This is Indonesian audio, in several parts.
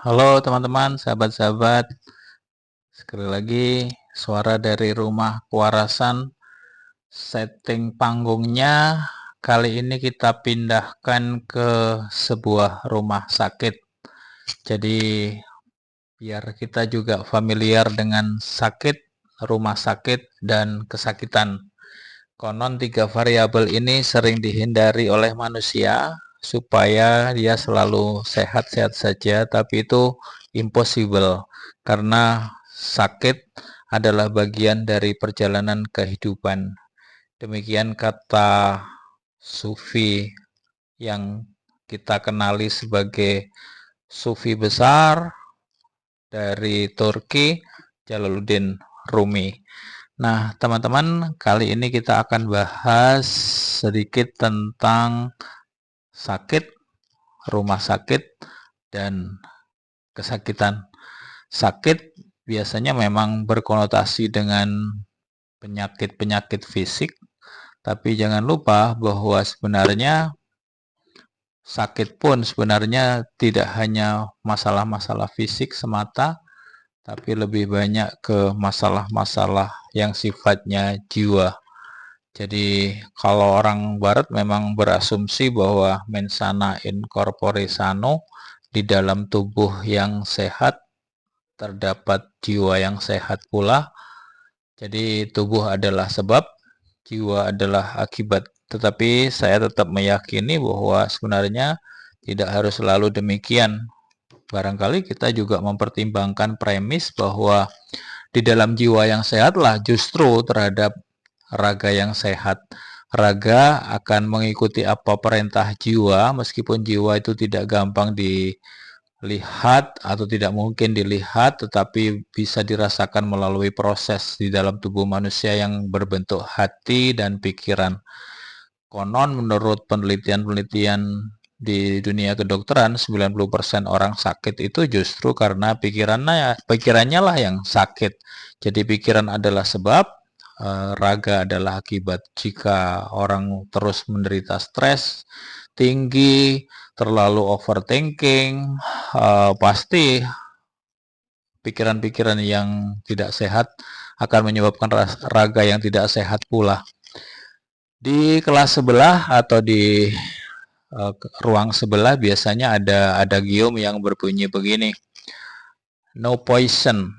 Halo teman-teman, sahabat-sahabat. Sekali lagi, suara dari rumah kewarasan. Setting panggungnya kali ini kita pindahkan ke sebuah rumah sakit. Jadi, biar kita juga familiar dengan sakit, rumah sakit, dan kesakitan. Konon 3 variabel ini sering dihindari oleh manusia supaya dia selalu sehat-sehat saja, tapi itu impossible karena sakit adalah bagian dari perjalanan kehidupan. Demikian kata Sufi yang kita kenali sebagai Sufi besar dari Turki, Jalaluddin Rumi. Nah, teman-teman, kali ini kita akan bahas sedikit tentang sakit, rumah sakit, dan kesakitan. Sakit biasanya memang berkonotasi dengan penyakit-penyakit fisik, tapi jangan lupa bahwa sebenarnya sakit pun sebenarnya tidak hanya masalah-masalah fisik semata, tapi lebih banyak ke masalah-masalah yang sifatnya jiwa. Jadi kalau orang barat memang berasumsi bahwa mensana in corpore sano, di dalam tubuh yang sehat terdapat jiwa yang sehat pula. Jadi tubuh adalah sebab, jiwa adalah akibat. Tetapi saya tetap meyakini bahwa sebenarnya tidak harus selalu demikian. Barangkali kita juga mempertimbangkan premis bahwa di dalam jiwa yang sehatlah justru terhadap raga yang sehat. Raga akan mengikuti apa perintah jiwa, meskipun jiwa itu tidak gampang dilihat atau tidak mungkin dilihat, tetapi bisa dirasakan melalui proses di dalam tubuh manusia yang berbentuk hati dan pikiran. Konon menurut penelitian-penelitian di dunia kedokteran, 90% orang sakit itu justru karena pikirannya lah yang sakit. Jadi pikiran adalah sebab, raga adalah akibat. Jika orang terus menderita stres tinggi, terlalu overthinking, pasti pikiran-pikiran yang tidak sehat akan menyebabkan raga yang tidak sehat pula. Di kelas sebelah atau di ruang sebelah biasanya ada adagium yang berbunyi begini. No poison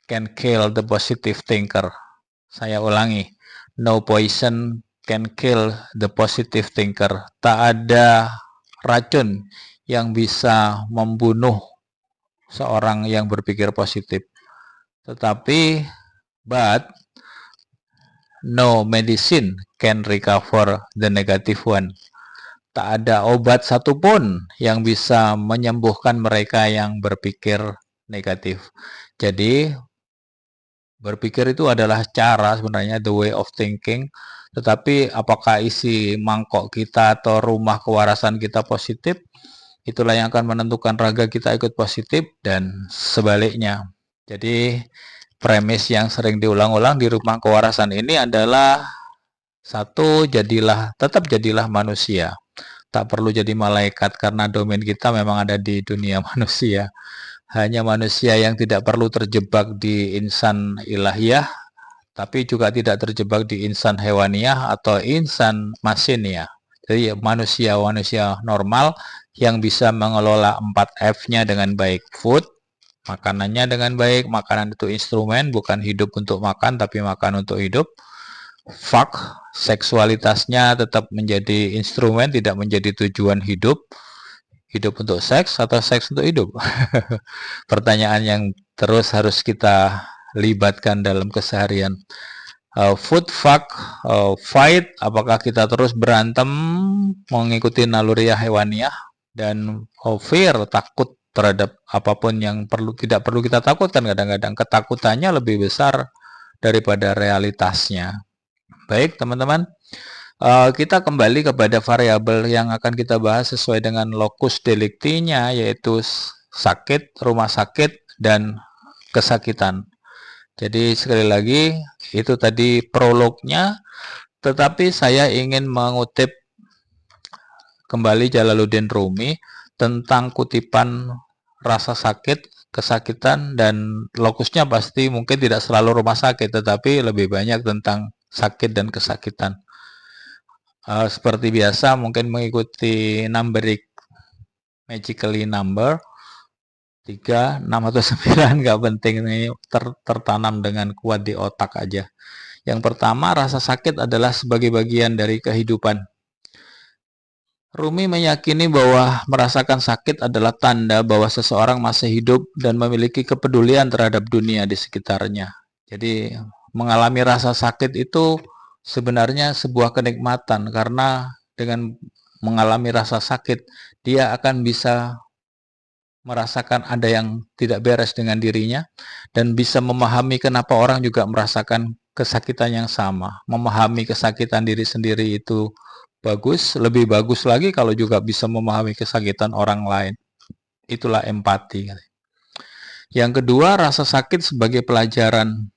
can kill the positive thinker. Saya ulangi, no poison can kill the positive thinker. Tak ada racun yang bisa membunuh seorang yang berpikir positif. Tetapi, but no medicine can recover the negative one. Tak ada obat satupun yang bisa menyembuhkan mereka yang berpikir negatif. Jadi, berpikir itu adalah cara sebenarnya, the way of thinking. Tetapi apakah isi mangkok kita atau rumah kewarasan kita positif, itulah yang akan menentukan raga kita ikut positif dan sebaliknya. Jadi premis yang sering diulang-ulang di rumah kewarasan ini adalah satu, tetap jadilah manusia. Tak perlu jadi malaikat karena domain kita memang ada di dunia manusia. Hanya manusia yang tidak perlu terjebak di insan ilahiyah, tapi juga tidak terjebak di insan hewaniyah atau insan masiniyah. Jadi manusia-manusia normal yang bisa mengelola 4F-nya dengan baik. Food, makanannya dengan baik. Makanan itu instrumen, bukan hidup untuk makan, tapi makan untuk hidup. Fuck, seksualitasnya tetap menjadi instrumen, tidak menjadi tujuan hidup. Hidup untuk seks atau seks untuk hidup? Pertanyaan yang terus harus kita libatkan dalam keseharian. Food, fuck, fight, apakah kita terus berantem mengikuti naluriah hewaniah, dan fear, takut terhadap apapun yang tidak perlu kita takutkan. Kadang-kadang ketakutannya lebih besar daripada realitasnya. Baik teman-teman, kita kembali kepada variabel yang akan kita bahas sesuai dengan locus delicti-nya, yaitu sakit, rumah sakit, dan kesakitan. Jadi sekali lagi, itu tadi prolognya, tetapi saya ingin mengutip kembali Jalaluddin Rumi tentang kutipan rasa sakit, kesakitan, dan lokusnya pasti mungkin tidak selalu rumah sakit, tetapi lebih banyak tentang sakit dan kesakitan. Seperti biasa mungkin mengikuti numeric magically number 3, 6 atau 9 nggak penting, ini tertanam dengan kuat di otak aja. Yang pertama, rasa sakit adalah sebagai bagian dari kehidupan. Rumi meyakini bahwa merasakan sakit adalah tanda bahwa seseorang masih hidup dan memiliki kepedulian terhadap dunia di sekitarnya. Jadi, mengalami rasa sakit itu sebenarnya sebuah kenikmatan, karena dengan mengalami rasa sakit, dia akan bisa merasakan ada yang tidak beres dengan dirinya dan bisa memahami kenapa orang juga merasakan kesakitan yang sama. Memahami kesakitan diri sendiri itu bagus, lebih bagus lagi kalau juga bisa memahami kesakitan orang lain. Itulah empati. Yang kedua, rasa sakit sebagai pelajaran.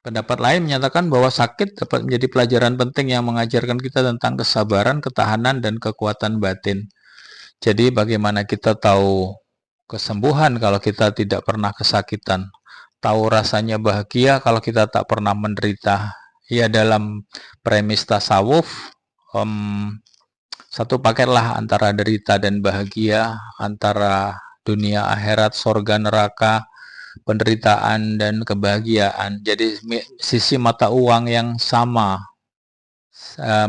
Pendapat lain menyatakan bahwa sakit dapat menjadi pelajaran penting yang mengajarkan kita tentang kesabaran, ketahanan, dan kekuatan batin. Jadi bagaimana kita tahu kesembuhan kalau kita tidak pernah kesakitan? Tahu rasanya bahagia kalau kita tak pernah menderita? Ya, dalam premis tasawuf, satu paketlah antara derita dan bahagia, antara dunia akhirat, sorga neraka, penderitaan dan kebahagiaan. Jadi sisi mata uang yang sama,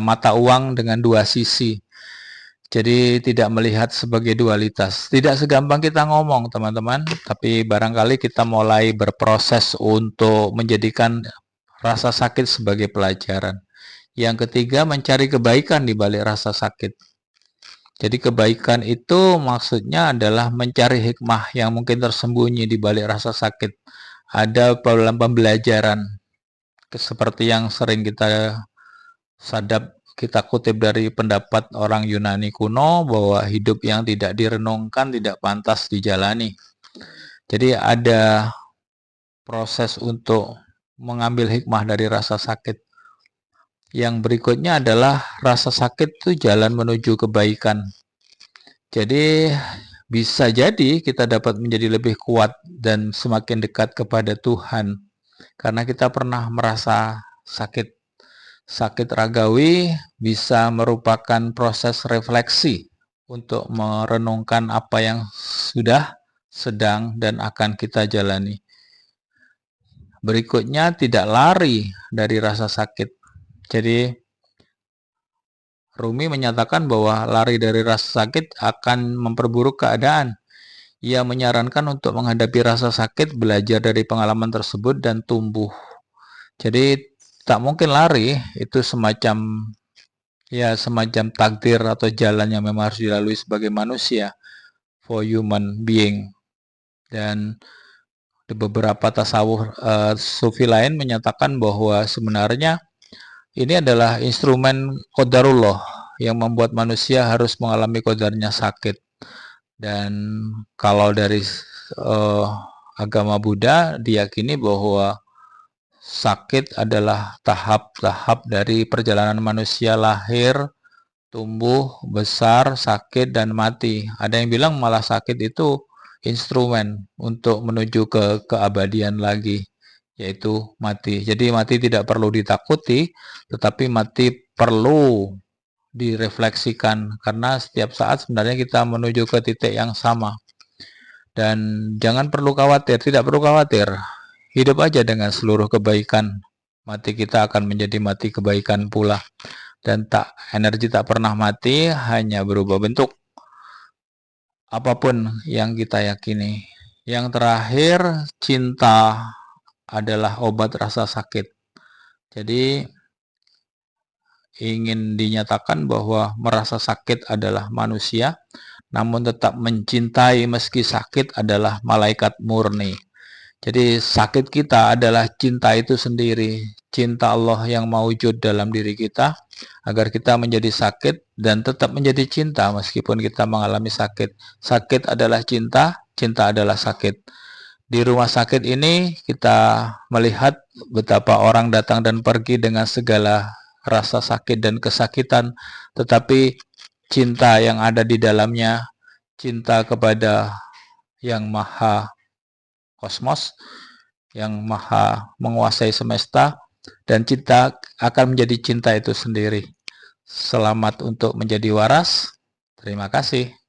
mata uang dengan dua sisi. Jadi tidak melihat sebagai dualitas. Tidak segampang kita ngomong, teman-teman, tapi barangkali kita mulai berproses untuk menjadikan rasa sakit sebagai pelajaran. Yang ketiga, mencari kebaikan di balik rasa sakit. Jadi kebaikan itu maksudnya adalah mencari hikmah yang mungkin tersembunyi di balik rasa sakit. Ada dalam pembelajaran, seperti yang sering kita kutip dari pendapat orang Yunani kuno, bahwa hidup yang tidak direnungkan tidak pantas dijalani. Jadi ada proses untuk mengambil hikmah dari rasa sakit. Yang berikutnya adalah rasa sakit itu jalan menuju kebaikan. Jadi bisa jadi kita dapat menjadi lebih kuat dan semakin dekat kepada Tuhan karena kita pernah merasa sakit. Sakit ragawi bisa merupakan proses refleksi untuk merenungkan apa yang sudah, sedang, dan akan kita jalani. Berikutnya, tidak lari dari rasa sakit. Jadi, Rumi menyatakan bahwa lari dari rasa sakit akan memperburuk keadaan. Ia menyarankan untuk menghadapi rasa sakit, belajar dari pengalaman tersebut, dan tumbuh. Jadi, tak mungkin lari, itu semacam takdir atau jalan yang memang harus dilalui sebagai manusia, for human being. Dan beberapa tasawuf sufi lain menyatakan bahwa sebenarnya ini adalah instrumen qadarullah yang membuat manusia harus mengalami qadarnya sakit. Dan kalau dari agama Buddha diyakini bahwa sakit adalah tahap-tahap dari perjalanan manusia lahir, tumbuh, besar, sakit, dan mati. Ada yang bilang malah sakit itu instrumen untuk menuju ke keabadian lagi, yaitu mati. Jadi mati tidak perlu ditakuti, tetapi mati perlu direfleksikan, karena setiap saat sebenarnya kita menuju ke titik yang sama. Dan jangan perlu khawatir, tidak perlu khawatir. Hidup aja dengan seluruh kebaikan. Mati kita akan menjadi mati kebaikan pula. Dan energi tak pernah mati, hanya berubah bentuk. Apapun yang kita yakini. Yang terakhir, cinta adalah obat rasa sakit. Jadi ingin dinyatakan bahwa merasa sakit adalah manusia, namun tetap mencintai meski sakit adalah malaikat murni. Jadi sakit kita adalah cinta itu sendiri, cinta Allah yang mewujud dalam diri kita, agar kita menjadi sakit dan tetap menjadi cinta meskipun kita mengalami sakit. Sakit adalah cinta, cinta adalah sakit. Di rumah sakit ini kita melihat betapa orang datang dan pergi dengan segala rasa sakit dan kesakitan, tetapi cinta yang ada di dalamnya, cinta kepada yang maha kosmos, yang maha menguasai semesta, dan cinta akan menjadi cinta itu sendiri. Selamat untuk menjadi waras. Terima kasih.